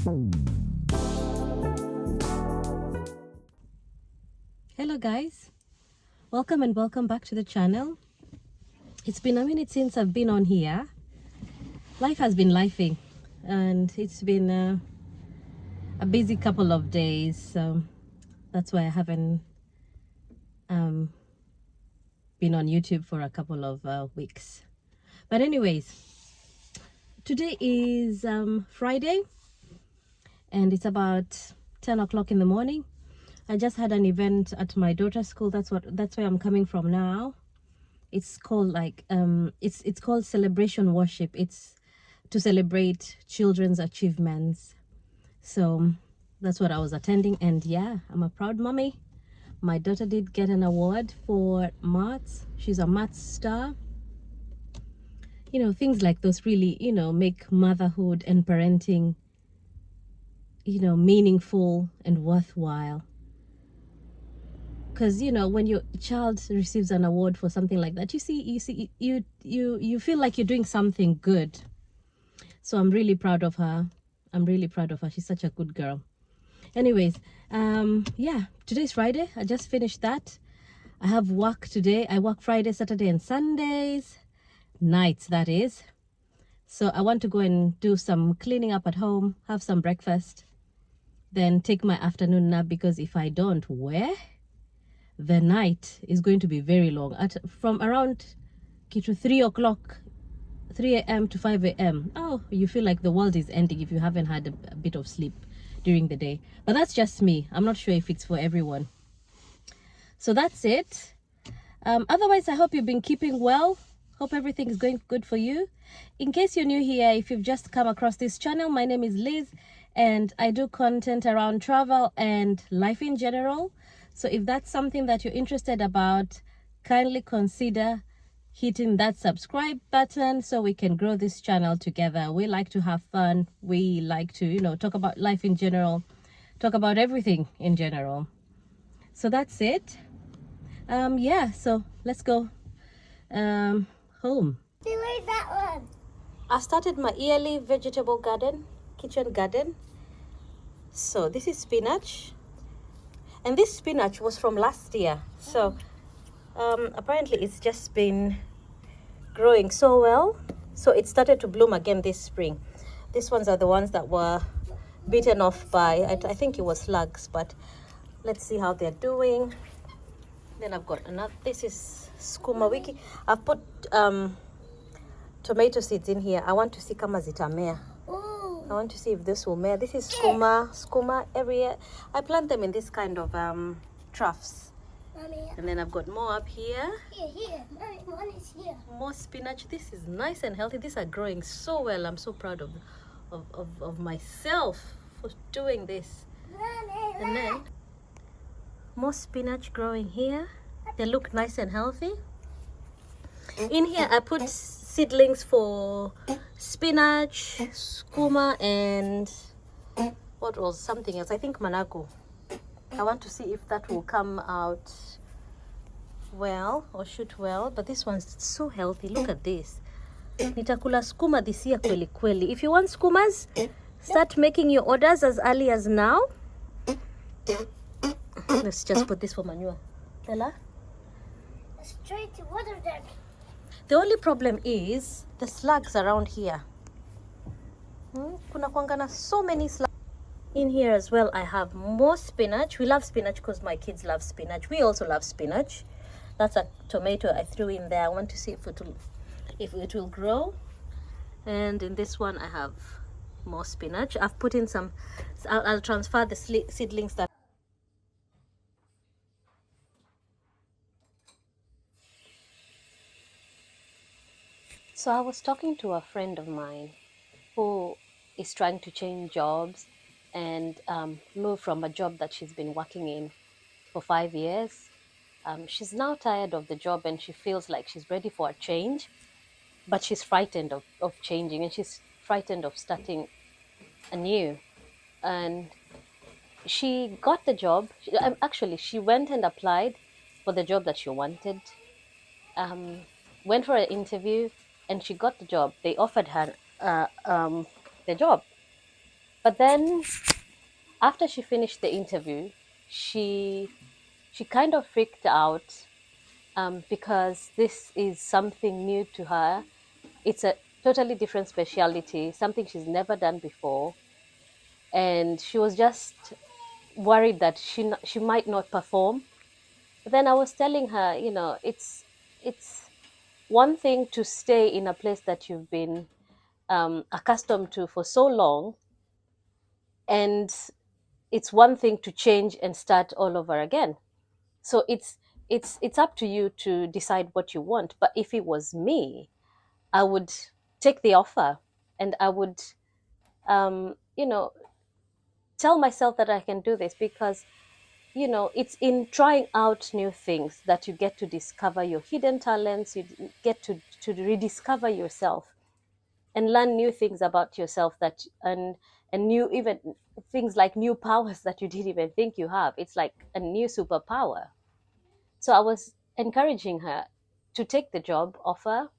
Hello guys, welcome back to the channel. It's been a minute since I've been on here. Life has been lifing and it's been a busy couple of days, so that's why I haven't been on YouTube for a couple of weeks. But anyways, today is Friday and it's about 10 o'clock in the morning. I just had an event at my daughter's school. That's where I'm coming from now. It's called it's called Celebration Worship. It's to celebrate children's achievements. So that's what I was attending, and yeah, I'm a proud mommy. My daughter did get an award for maths. She's a maths star. You know, things like those really, make motherhood and parenting, meaningful and worthwhile. Because when your child receives an award for something like that, you feel like you're doing something good. So I'm really proud of her. She's such a good girl. Anyways, yeah, today's Friday. I just finished that. I have work today. I work Friday, Saturday, and Sundays nights, that is. So I want to go and do some cleaning up at home, have some breakfast, then take my afternoon nap, because if I don't, the night is going to be very long. From around 3 o'clock, 3 a.m. to 5 a.m. Oh, you feel like the world is ending if you haven't had a bit of sleep during the day. But that's just me. I'm not sure if it's for everyone. So that's it. Otherwise, I hope you've been keeping well. Hope everything is going good for you. In case you're new here, if you've just come across this channel, my name is Liz and I do content around travel and life in general. So if that's something that you're interested about, kindly consider hitting that subscribe button so we can grow this channel together. We like to have fun. We like to, talk about life in general, talk about everything in general. So that's it. Yeah, so let's go home. Delete that one. I started my yearly vegetable garden, kitchen garden. So this is spinach. And this spinach was from last year. So apparently it's just been growing so well. So it started to bloom again this spring. These ones are the ones that were beaten off by, I think it was slugs, but let's see how they're doing. Then I've got another, this is skuma wiki. I've put tomato seeds in here. I want to see kama zitamea. I want to see if this will mare. This is skuma every year. I plant them in this kind of troughs. Mommy. And then I've got more up here. Here. Mommy, one is here. More spinach. This is nice and healthy. These are growing so well. I'm so proud of myself for doing this. Mommy, And then more spinach growing here. They look nice and healthy. In here I put seedlings for spinach, skuma, and what was something else? I think manago. I want to see if that will come out well or shoot well. But this one's so healthy. Look at this. Nitakula skuma this year kweli kweli. If you want skumas, start making your orders as early as now. Let's just put this for manure. Ella? straight to water them. The only problem is the slugs around here. Kuna kuangana so many slugs. In here as well, I have more spinach. We love spinach because my kids love spinach. We also love spinach. That's a tomato I threw in there. I want to see if it will grow. And in this one, I have more spinach. I've put in some. I'll transfer the seedlings that. So I was talking to a friend of mine who is trying to change jobs and move from a job that she's been working in for 5 years. She's now tired of the job and she feels like she's ready for a change, but she's frightened of changing and she's frightened of starting anew. And she got the job. Actually, she went and applied for the job that she wanted, went for an interview, and she got the job. They offered her the job. But then after she finished the interview, she she kind of freaked out, because this is something new to her. It's a totally different specialty, something she's never done before, and she was just worried that she might not perform. But then I was telling her, it's one thing to stay in a place that you've been accustomed to for so long, and it's one thing to change and start all over again. So it's up to you to decide what you want. But if it was me, I would take the offer, and I would, tell myself that I can do this, because it's in trying out new things that you get to discover your hidden talents. You get to rediscover yourself and learn new things about yourself, and new, even things like new powers that you didn't even think you have. It's like a new superpower. So I was encouraging her to take the job offer,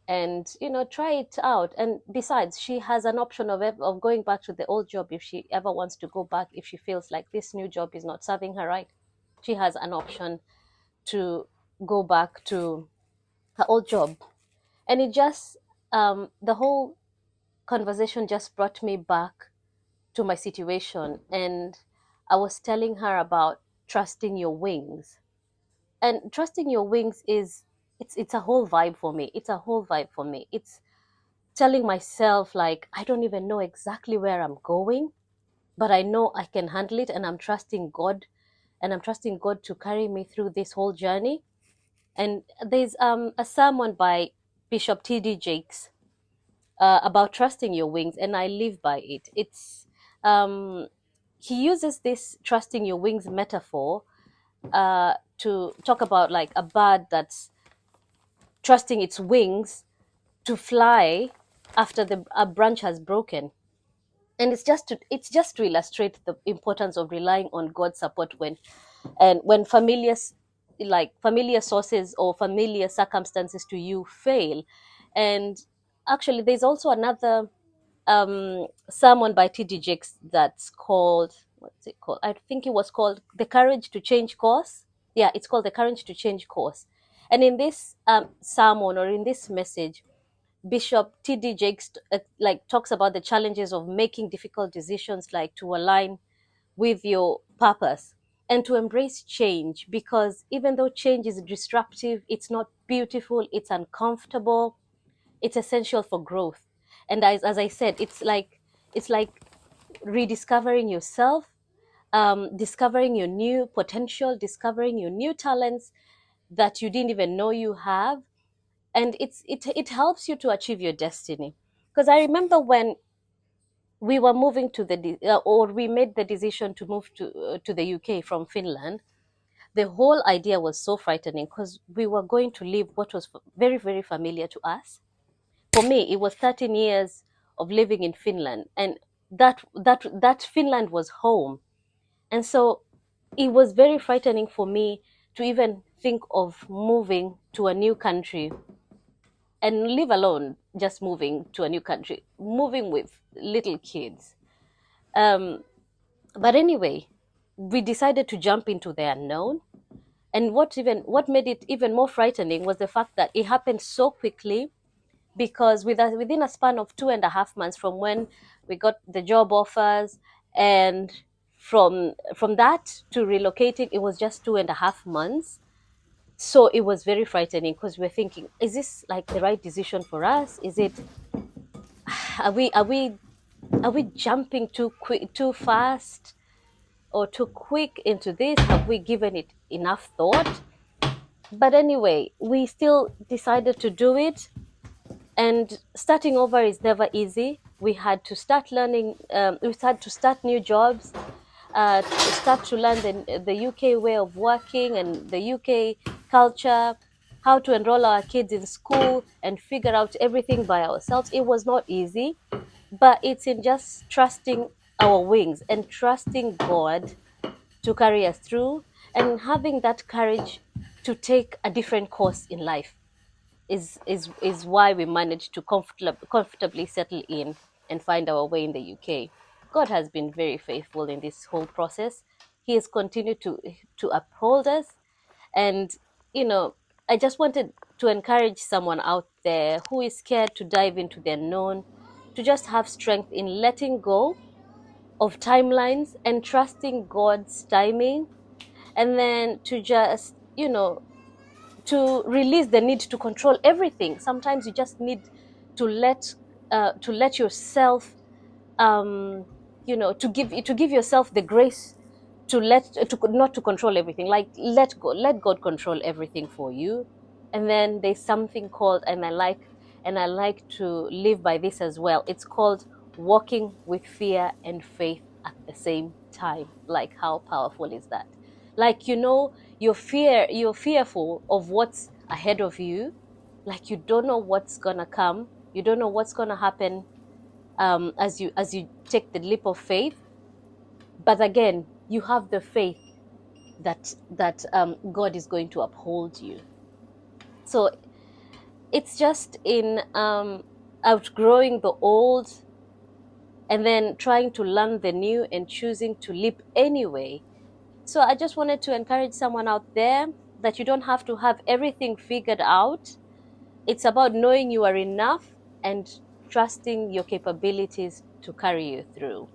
and try it out. And besides, she has an option of going back to the old job if she ever wants to go back. If she feels like this new job is not serving her right, she has an option to go back to her old job. And it just, the whole conversation just brought me back to my situation. And I was telling her about trusting your wings. And trusting your wings is, it's a whole vibe for me. It's a whole vibe for me. It's telling myself, like, I don't even know exactly where I'm going, but I know I can handle it, and I'm trusting God, and I'm trusting God to carry me through this whole journey. And there's a sermon by Bishop T.D. Jakes, about trusting your wings, and I live by it. It's he uses this trusting your wings metaphor, to talk about like a bird that's trusting its wings to fly after a branch has broken. And it's just to illustrate the importance of relying on God's support when familiar sources or familiar circumstances to you fail. And actually, there's also another sermon by T.D. Jakes that's called, what's it called? I think it was called "The Courage to Change Course." Yeah, it's called "The Courage to Change Course." And in this sermon, or in this message, Bishop T.D. Jakes like talks about the challenges of making difficult decisions, like to align with your purpose and to embrace change, because even though change is disruptive, it's not beautiful, it's uncomfortable, it's essential for growth. And as I said, it's like rediscovering yourself, discovering your new potential, discovering your new talents that you didn't even know you have. And it helps you to achieve your destiny. Because I remember when we were moving or we made the decision to move to the UK from Finland. The whole idea was so frightening, because we were going to leave what was very, very familiar to us. For me, it was 13 years of living in Finland, and that Finland was home. And so it was very frightening for me to even think of moving to a new country, and live alone, just moving to a new country, moving with little kids. Um, but anyway, we decided to jump into the unknown. And what made it even more frightening was the fact that it happened so quickly, because within a span of 2.5 months from when we got the job offers, and from that to relocating, it was just 2.5 months. So it was very frightening, because we're thinking, is this like the right decision for us? Is it, are we jumping too quick, too fast, or too quick into this? Have we given it enough thought? But anyway, we still decided to do it. And starting over is never easy. We had to start learning, we had to start new jobs, to start to learn the UK way of working and the UK culture, how to enroll our kids in school and figure out everything by ourselves. It was not easy, but it's in just trusting our wings and trusting God to carry us through, and having that courage to take a different course in life is why we managed to comfortably settle in. and find our way in the UK. God has been very faithful in this whole process. He has continued to uphold us. And, you know, I just wanted to encourage someone out there who is scared to dive into the unknown, to just have strength in letting go of timelines and trusting God's timing, and then to just, to release the need to control everything. Sometimes you just need to let yourself, to give yourself the grace to not to control everything. Like, let God control everything for you. And then there's something called, and I like to live by this as well. It's called walking with fear and faith at the same time. Like, how powerful is that? Like, you're fearful of what's ahead of you. Like, you don't know what's gonna come, you don't know what's gonna happen, as you take the leap of faith. But again, you have the faith that God is going to uphold you. So it's just in outgrowing the old and then trying to learn the new and choosing to leap anyway. So I just wanted to encourage someone out there that you don't have to have everything figured out. It's about knowing you are enough and trusting your capabilities to carry you through.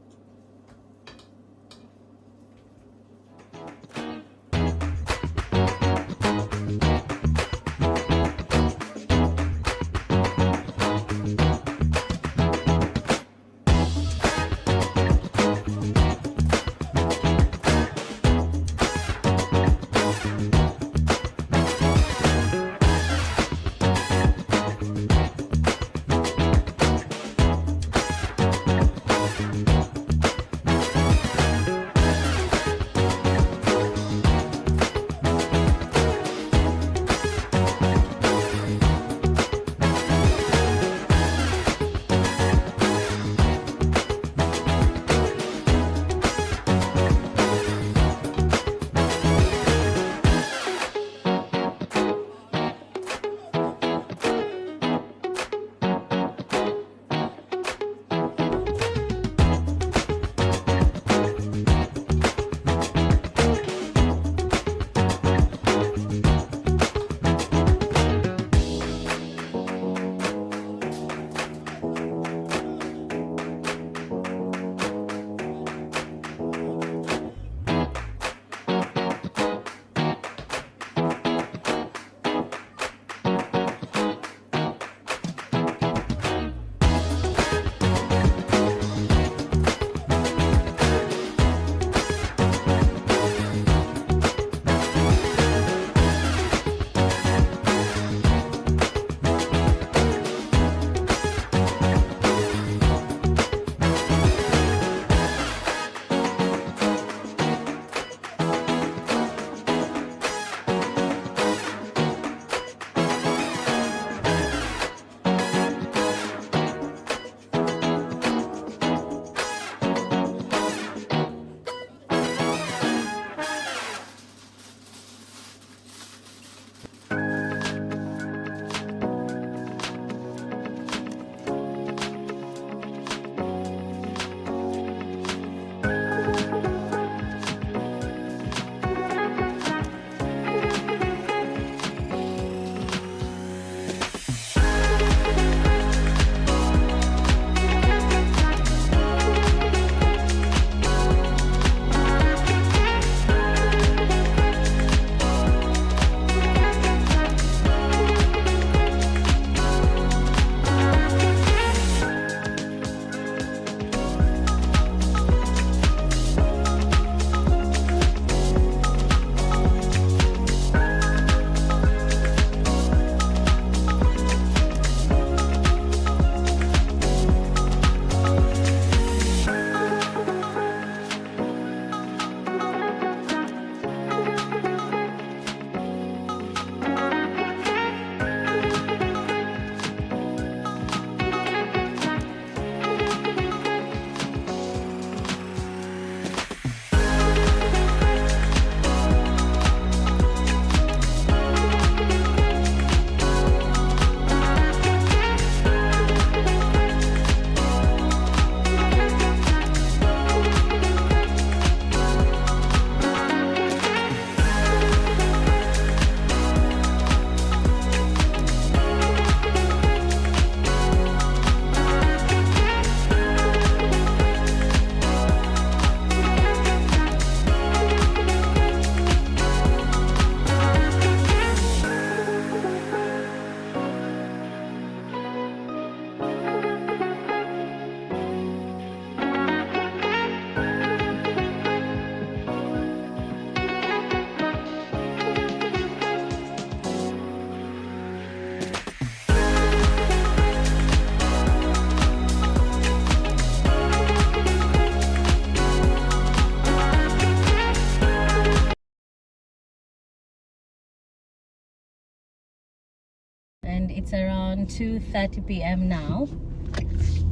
It's around 2:30 p.m. now.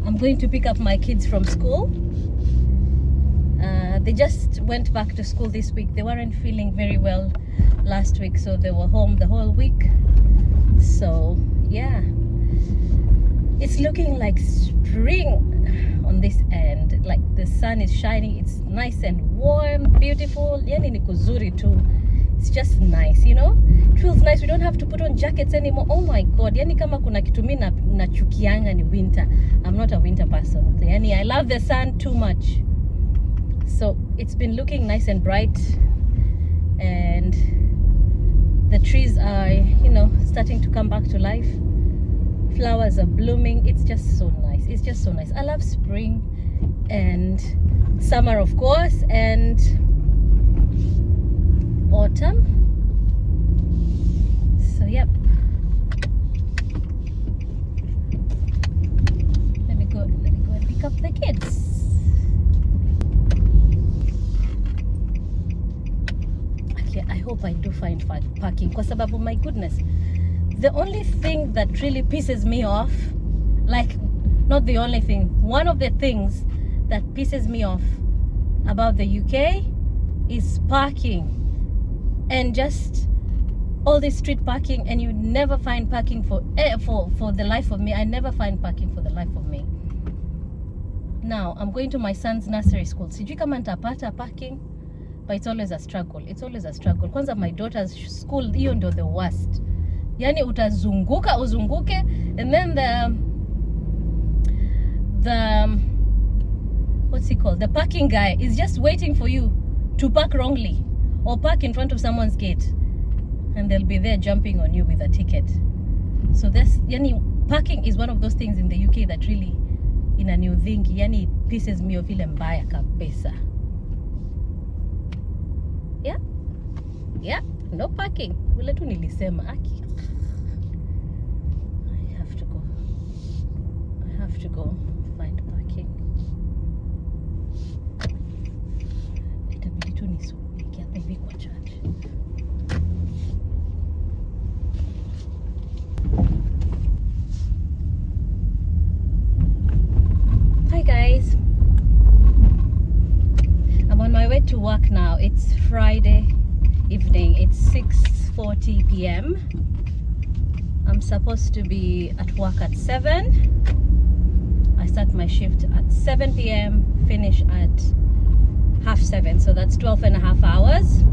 I'm going to pick up my kids from school. They just went back to school this week. They weren't feeling very well last week, so they were home the whole week. So yeah, it's looking like spring on this end. Like the sun is shining, it's nice and warm, beautiful. Yani ni kuzuri tu. It's just nice, you know. It feels nice. We don't have to put on jackets anymore. Oh my god, yani kama kuna kitu mimi nachukianga ni winter. I'm not a winter person. Yani I love the sun too much. So it's been looking nice and bright, and the trees are, you know, starting to come back to life. Flowers are blooming. It's just so nice. It's just so nice. I love spring and summer, of course, and autumn. So yep, let me go and pick up the kids. Okay, I hope I do find parking, kwa sababu, my goodness, the only thing that really pisses me off, like, not the only thing, one of the things that pisses me off about the UK is parking, and just all this street parking, and you never find parking for the life of me. I never find parking for the life of me. Now I'm going to my son's nursery school. Sijui kama nitapata parking, but it's always a struggle. It's always a struggle. Kwanza my daughter's school, hiyo ndio the worst. Yani uzunguke, and then the what's he called, the parking guy is just waiting for you to park wrongly or park in front of someone's gate, and they'll be there jumping on you with a ticket. So that's, yani, parking is one of those things in the UK that really inaniudhingi, yani it pisses me off ile mbaya kabisa. Yeah, no parking. Vile tu nilisema aki. I have to go find parking. Itabidi tu nisubiri hapa hivi kwa church. Hi guys. I'm on my way to work now. It's Friday evening. It's 6:40 p.m. I'm supposed to be at work at 7. I start my shift at 7 p.m. finish at 7:30, so that's 12.5 hours.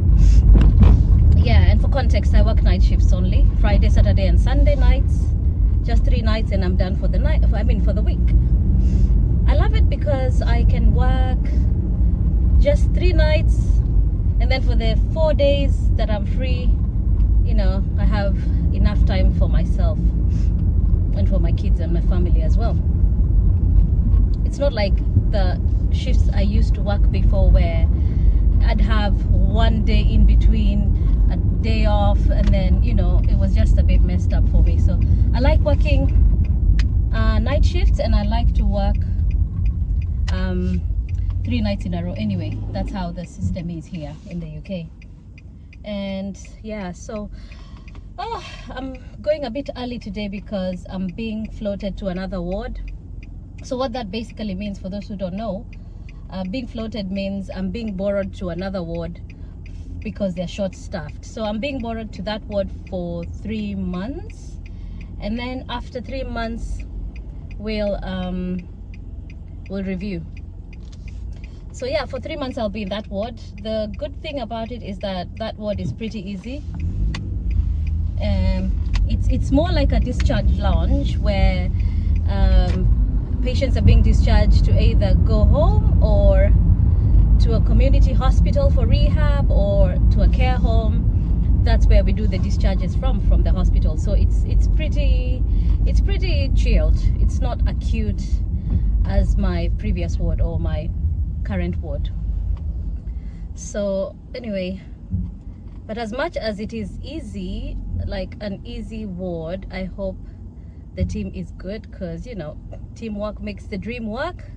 Yeah, and for context, I work night shifts only, Friday, Saturday and Sunday nights. Just 3 nights and I'm done for the night, for the week. I love it because I can work just 3 nights, and then for the 4 days that I'm free, you know, I have enough time for myself and for my kids and my family as well. It's not like the shifts I used to work before, where I'd have 1 day in between, a day off, and then, you know, it was just a bit messed up for me. So I like working night shifts, and I like to work 3 nights in a row. Anyway, that's how the system is here in the UK. And yeah, so I'm going a bit early today because I'm being floated to another ward. So what that basically means, for those who don't know, being floated means I'm being borrowed to another ward because they're short-staffed. So I'm being borrowed to that ward for 3 months, and then after 3 months we'll review. So yeah, for 3 months I'll be in that ward. The good thing about it is that that ward is pretty easy. It's more like a discharge lounge where patients are being discharged to either go home or to a community hospital for rehab or to a care home. That's where we do the discharges from the hospital. So it's pretty chilled. It's not acute as my previous ward or my current ward. So anyway, but as much as it is easy, like an easy ward, I hope the team is good, because, you know, teamwork makes the dream work.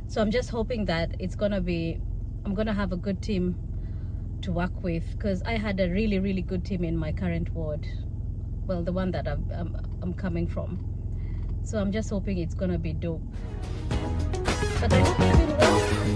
So I'm just hoping that I'm gonna have a good team to work with, because I had a really good team in my current ward. well, the one that I'm coming from. So I'm just hoping it's gonna be dope. But I hope you've been well.